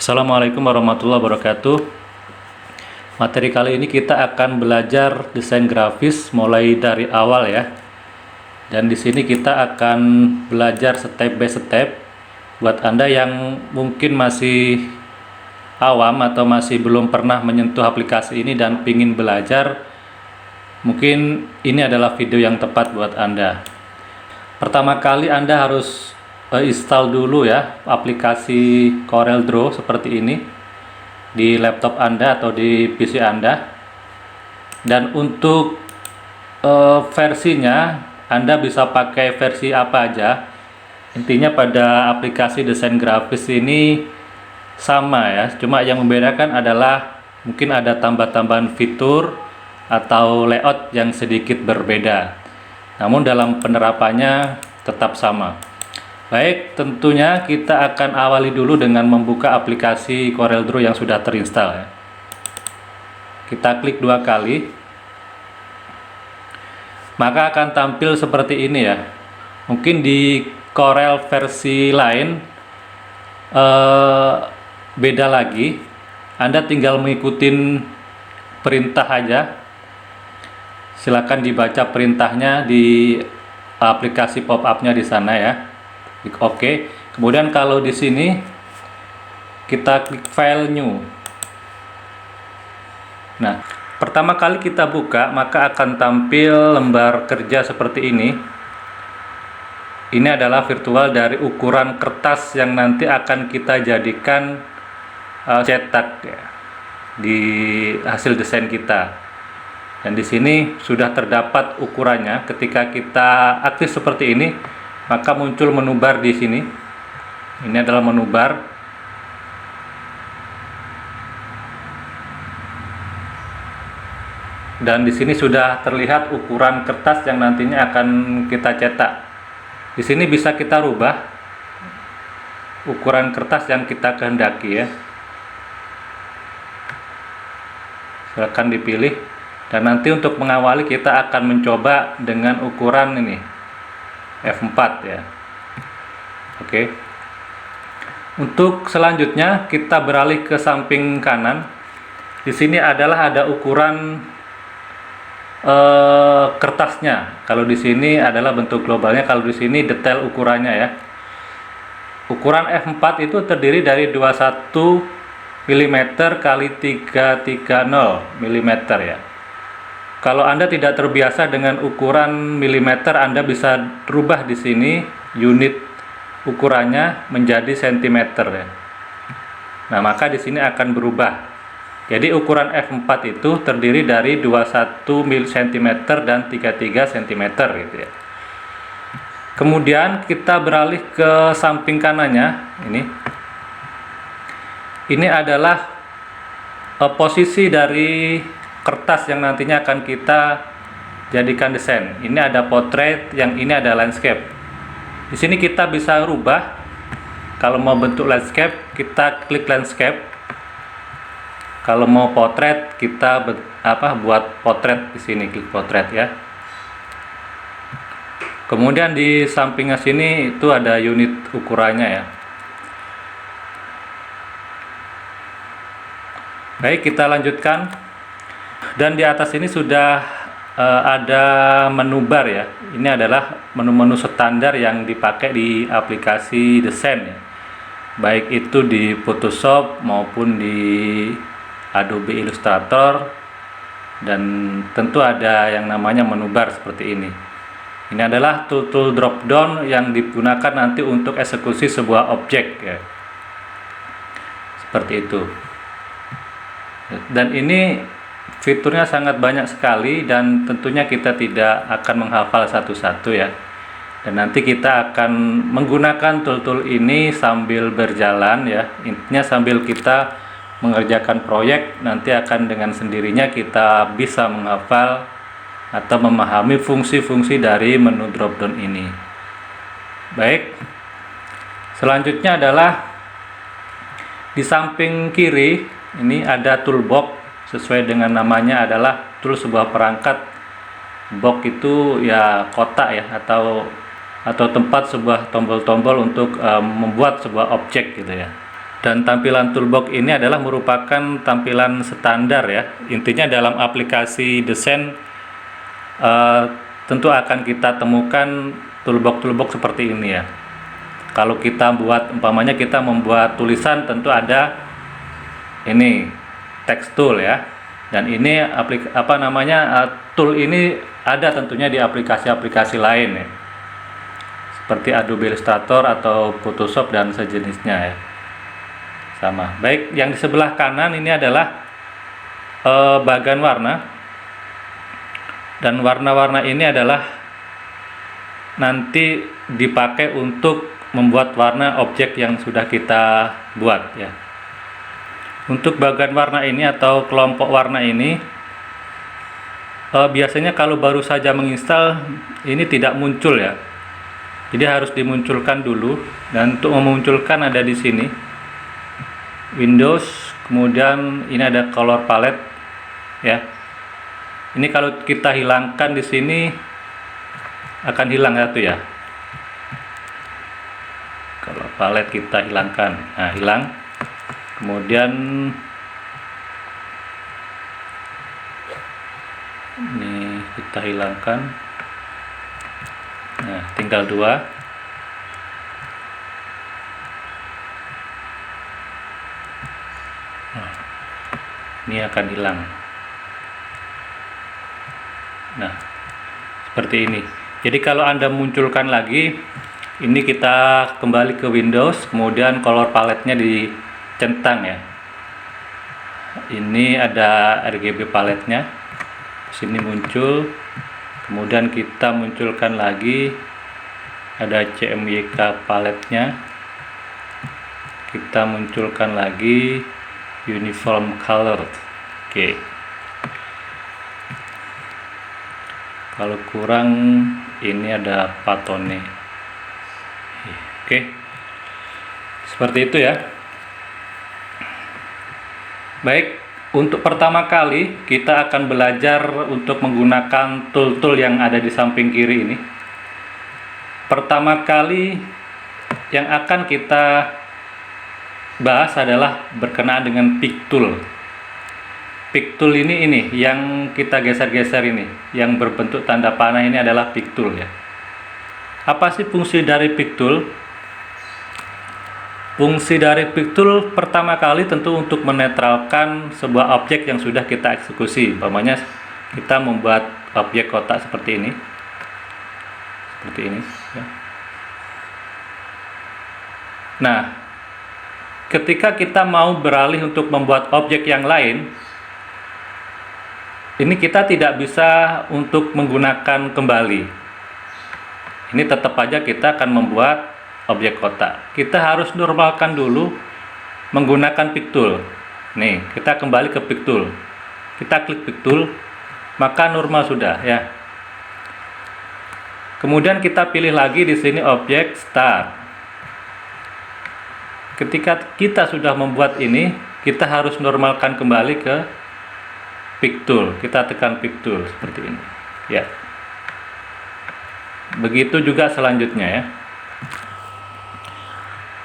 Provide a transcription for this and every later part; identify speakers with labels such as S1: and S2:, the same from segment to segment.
S1: Assalamualaikum warahmatullahi wabarakatuh. Materi kali ini kita akan belajar desain grafis mulai dari awal ya. Dan di sini kita akan belajar step by step. Buat Anda yang mungkin masih awam atau masih belum pernah menyentuh aplikasi ini dan ingin belajar, mungkin ini adalah video yang tepat buat Anda. Pertama kali Anda harus install dulu ya aplikasi CorelDRAW seperti ini di laptop Anda atau di PC Anda. Dan untuk versinya Anda bisa pakai versi apa aja. Intinya pada aplikasi desain grafis ini sama ya, cuma yang membedakan adalah mungkin ada tambah-tambahan fitur atau layout yang sedikit berbeda, namun dalam penerapannya tetap sama. Baik, tentunya kita akan awali dulu dengan membuka aplikasi CorelDRAW yang sudah terinstall ya. Kita klik 2 kali, maka akan tampil seperti ini ya. Mungkin di Corel versi lain beda lagi. Anda tinggal mengikuti perintah aja. Silakan dibaca perintahnya di aplikasi pop-up-nya di sana ya. Klik OK. Kemudian kalau di sini kita klik File New. Nah, pertama kali kita buka maka akan tampil lembar kerja seperti ini. Ini adalah virtual dari ukuran kertas yang nanti akan kita jadikan cetak ya, di hasil desain kita. Dan di sini sudah terdapat ukurannya. Ketika kita aktif seperti ini, maka muncul menu bar di sini. Ini adalah menu bar. Dan di sini sudah terlihat ukuran kertas yang nantinya akan kita cetak. Di sini bisa kita rubah ukuran kertas yang kita kehendaki ya. Silakan dipilih. Dan nanti untuk mengawali kita akan mencoba dengan ukuran ini F4 ya. Oke. Untuk selanjutnya kita beralih ke samping kanan. Di sini adalah ada ukuran kertasnya. Kalau di sini adalah bentuk globalnya, kalau di sini detail ukurannya ya. Ukuran F4 itu terdiri dari 21 mm kali 330 mm ya. Kalau Anda tidak terbiasa dengan ukuran milimeter, Anda bisa rubah di sini unit ukurannya menjadi sentimeter ya. Nah, maka di sini akan berubah. Jadi ukuran F4 itu terdiri dari 21 cm dan 33 cm gitu ya. Kemudian kita beralih ke samping kanannya ini. Ini adalah posisi dari kertas yang nantinya akan kita jadikan desain. Ini ada portrait, yang ini ada landscape. Di sini kita bisa rubah. Kalau mau bentuk landscape, kita klik landscape. Kalau mau potret, kita buat potret di sini, klik potret ya. Kemudian di sampingnya sini itu ada unit ukurannya ya. Baik, kita lanjutkan. Dan di atas ini sudah ada menu bar ya. Ini adalah menu-menu standar yang dipakai di aplikasi desain ya. Baik itu di Photoshop maupun di Adobe Illustrator, dan tentu ada yang namanya menu bar seperti ini. Ini adalah tool drop down yang digunakan nanti untuk eksekusi sebuah objek ya. Seperti itu. Dan ini fiturnya sangat banyak sekali dan tentunya kita tidak akan menghafal satu-satu ya. Dan nanti kita akan menggunakan tool-tool ini sambil berjalan ya. Intinya sambil kita mengerjakan proyek, nanti akan dengan sendirinya kita bisa menghafal atau memahami fungsi-fungsi dari menu drop down ini. Baik, selanjutnya adalah di samping kiri ini ada toolbox. Sesuai dengan namanya adalah tool sebuah perangkat. Box itu ya kotak ya, atau tempat sebuah tombol-tombol untuk membuat sebuah objek gitu ya. Dan tampilan toolbox ini adalah merupakan tampilan standar ya. Intinya dalam aplikasi desain tentu akan kita temukan toolbox seperti ini ya. Kalau kita buat, umpamanya kita membuat tulisan, tentu ada ini text tool ya. Dan ini tool ini ada tentunya di aplikasi-aplikasi lain ya. Seperti Adobe Illustrator atau Photoshop dan sejenisnya ya. Sama. Baik, yang di sebelah kanan ini adalah bagan warna, dan warna-warna ini adalah nanti dipakai untuk membuat warna objek yang sudah kita buat ya. Untuk bagan warna ini atau kelompok warna ini biasanya kalau baru saja menginstal ini tidak muncul ya. Jadi harus dimunculkan dulu, dan untuk memunculkan ada di sini Windows, kemudian ini ada color palette ya. Ini kalau kita hilangkan di sini akan hilang satu ya. Color palette kita hilangkan, nah hilang. Kemudian ini kita hilangkan, nah tinggal dua. Ini akan hilang. Nah, seperti ini. Jadi kalau Anda munculkan lagi, ini kita kembali ke Windows, kemudian color palette-nya dicentang ya. Ini ada RGB palette-nya. Sini muncul. Kemudian kita munculkan lagi, ada CMYK palette-nya. Kita munculkan lagi uniform color. Oke. Kalau kurang, ini ada patone. Oke. Seperti itu ya. Baik, untuk pertama kali kita akan belajar untuk menggunakan tool-tool yang ada di samping kiri ini. Pertama kali yang akan kita bahas adalah berkenaan dengan pick tool. Pick tool ini yang kita geser-geser ini, yang berbentuk tanda panah ini adalah pick tool ya. Apa sih fungsi dari pick tool? Fungsi dari pick tool pertama kali tentu untuk menetralkan sebuah objek yang sudah kita eksekusi. Umpamanya kita membuat objek kotak seperti ini. Seperti ini ya. Nah, ketika kita mau beralih untuk membuat objek yang lain, ini kita tidak bisa untuk menggunakan kembali. Ini tetap aja kita akan membuat objek kotak. Kita harus normalkan dulu menggunakan pick tool. Nih, kita kembali ke pick tool. Kita klik pick tool, maka normal sudah ya. Kemudian kita pilih lagi di sini objek start. Ketika kita sudah membuat ini, kita harus normalkan kembali ke pick tool. Kita tekan pick tool seperti ini ya. Begitu juga selanjutnya ya.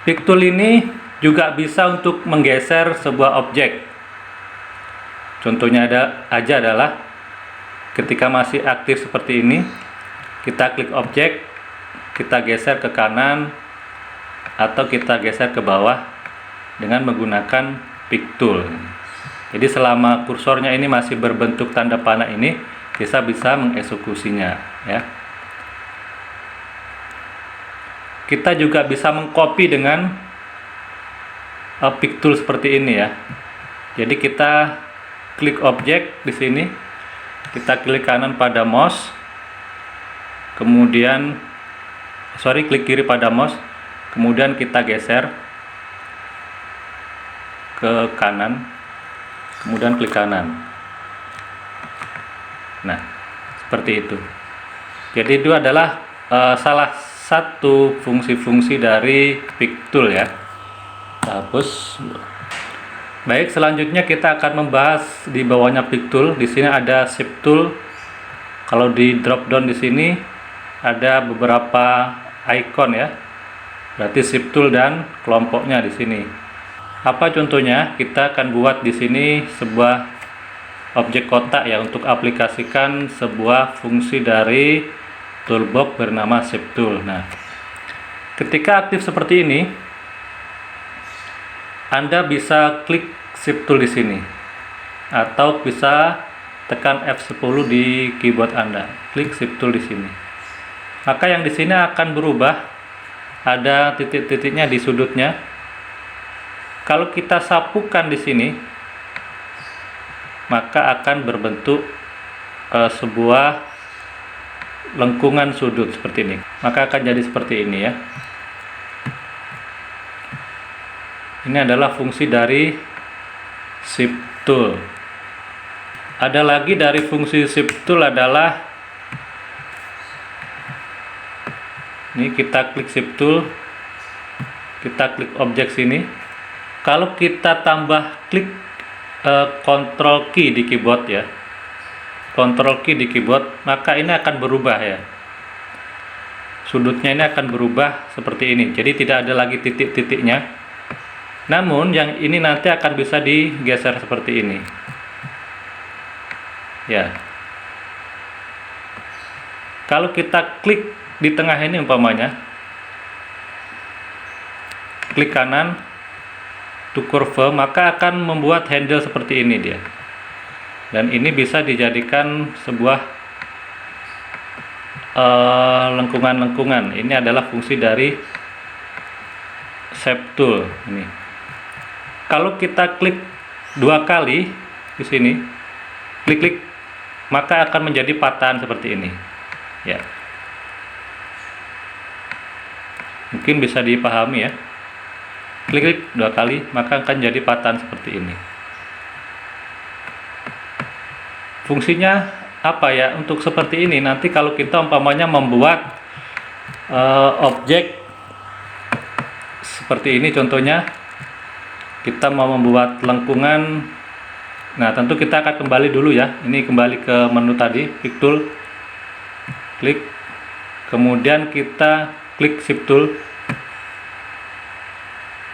S1: Pick tool ini juga bisa untuk menggeser sebuah objek. Contohnya adalah ketika masih aktif seperti ini, kita klik objek, kita geser ke kanan atau kita geser ke bawah dengan menggunakan pick tool. Jadi selama kursornya ini masih berbentuk tanda panah ini, kita bisa mengeksekusinya ya. Kita juga bisa mengcopy dengan pick tool seperti ini ya. Jadi kita klik objek di sini, kita klik kanan pada mouse, kemudian klik kiri pada mouse, kemudian kita geser ke kanan, kemudian klik kanan. Nah, seperti itu. Jadi itu adalah salah satu fungsi-fungsi dari pick tool ya. Hapus. Baik, selanjutnya kita akan membahas di bawahnya pick tool. Di sini ada shape tool. Kalau di drop down di sini ada beberapa icon ya. Berarti shape tool dan kelompoknya di sini. Apa contohnya? Kita akan buat di sini sebuah objek kotak ya untuk aplikasikan sebuah fungsi dari toolbox bernama Shape Tool. Nah, ketika aktif seperti ini, Anda bisa klik Shape Tool di sini atau bisa tekan F10 di keyboard Anda. Klik Shape Tool di sini. Maka yang di sini akan berubah, ada titik-titiknya di sudutnya. Kalau kita sapukan di sini, maka akan berbentuk sebuah lengkungan sudut seperti ini. Maka akan jadi seperti ini ya. Ini adalah fungsi dari Shape Tool. Ada lagi dari fungsi Shape Tool adalah ini, kita klik Shape Tool, kita klik objek sini. Kalau kita tambah klik Ctrl key di keyboard ya, Ctrl key di keyboard, maka ini akan berubah ya. Sudutnya ini akan berubah seperti ini. Jadi tidak ada lagi titik-titiknya. Namun yang ini nanti akan bisa digeser seperti ini. Ya. Kalau kita klik di tengah ini umpamanya, klik kanan to curve, maka akan membuat handle seperti ini dia. Dan ini bisa dijadikan sebuah lengkungan-lengkungan. Ini adalah fungsi dari Shape Tool ini. Kalau kita klik 2 kali di sini, klik-klik, maka akan menjadi patahan seperti ini. Ya. Mungkin bisa dipahami ya. Klik-klik 2 kali, maka akan jadi patahan seperti ini. Fungsinya apa ya? Untuk seperti ini, nanti kalau kita umpamanya membuat objek seperti ini, contohnya kita mau membuat lengkungan. Nah, tentu kita akan kembali dulu ya. Ini kembali ke menu tadi, Pick Tool, klik, kemudian kita klik Shift Tool.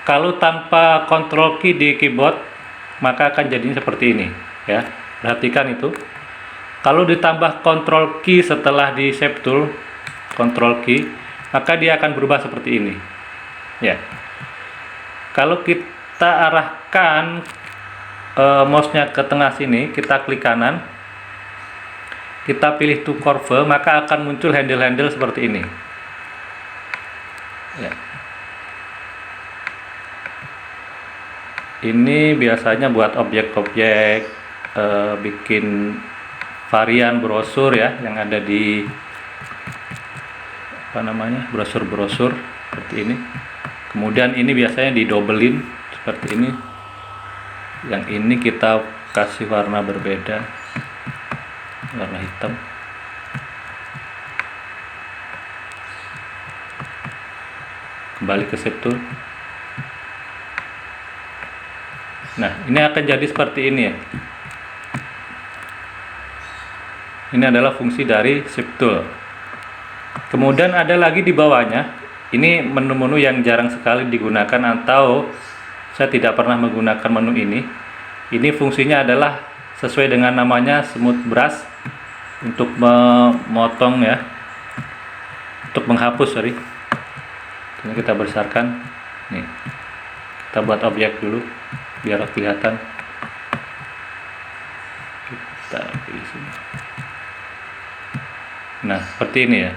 S1: Kalau tanpa Ctrl key di keyboard, maka akan jadinya seperti ini ya. Perhatikan itu. Kalau ditambah Ctrl key setelah di Shape Tool, Ctrl key, maka dia akan berubah seperti ini. Ya. Kalau kita arahkan mouse-nya ke tengah sini, kita klik kanan, kita pilih to curve, maka akan muncul handle-handle seperti ini. Ya. Ini biasanya buat objek-objek, bikin varian brosur ya, yang ada di brosur-brosur seperti ini. Kemudian ini biasanya didobelin seperti ini. Yang ini kita kasih warna berbeda, warna hitam. Kembali ke Shape Tool. Nah, ini akan jadi seperti ini ya. Ini adalah fungsi dari Shape Tool. Kemudian ada lagi di bawahnya. Ini menu-menu yang jarang sekali digunakan atau saya tidak pernah menggunakan menu ini. Ini fungsinya adalah sesuai dengan namanya Smooth Brush, untuk memotong ya, untuk menghapus, sorry. Ini kita besarkan. Nih, kita buat objek dulu biar kelihatan. Kita pilih sini. Nah, seperti ini ya.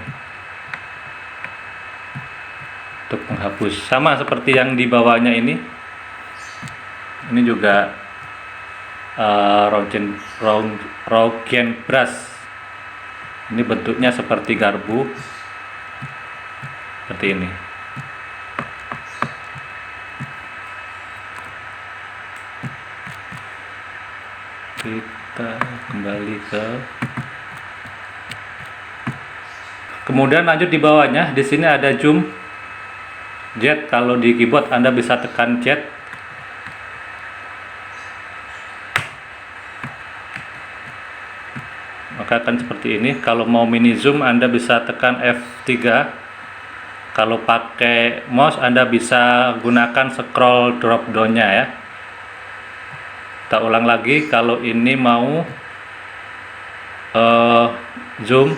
S1: Untuk menghapus, sama seperti yang di bawahnya ini. Ini juga Röntgen brush. Ini bentuknya seperti garpu, seperti ini. Kita kembali ke, kemudian lanjut di bawahnya. Di sini ada zoom Z. Kalau di keyboard Anda bisa tekan Z. Maka akan seperti ini. Kalau mau mini zoom Anda bisa tekan F3. Kalau pakai mouse Anda bisa gunakan scroll drop down-nya ya. Kita ulang lagi, kalau ini mau zoom,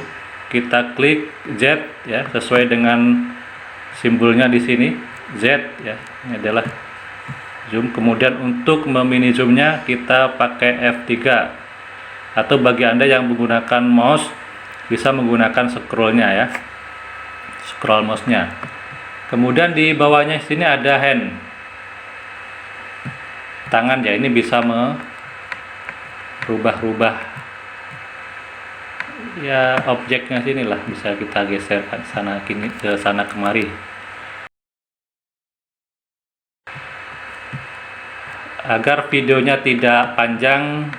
S1: kita klik Z ya, sesuai dengan simbolnya di sini Z ya. Ini adalah zoom. Kemudian untuk memini zoomnya kita pakai F3, atau bagi Anda yang menggunakan mouse bisa menggunakan scrollnya ya, scroll mouse-nya. Kemudian di bawahnya sini ada hand, tangan ya, ini bisa merubah-rubah ya objeknya, sinilah bisa kita geser ke sana kemari. Agar videonya tidak panjang,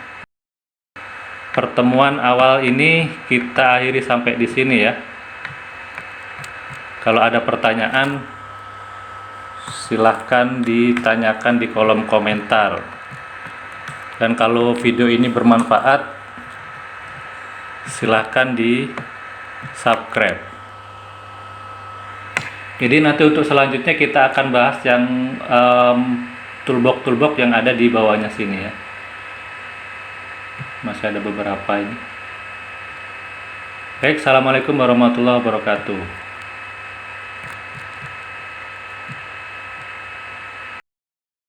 S1: pertemuan awal ini kita akhiri sampai di sini ya. Kalau ada pertanyaan silahkan ditanyakan di kolom komentar, dan kalau video ini bermanfaat silahkan di subscribe. Jadi nanti untuk selanjutnya kita akan bahas yang toolbox yang ada di bawahnya sini ya. Masih ada beberapa ini. Baik, assalamualaikum warahmatullahi wabarakatuh.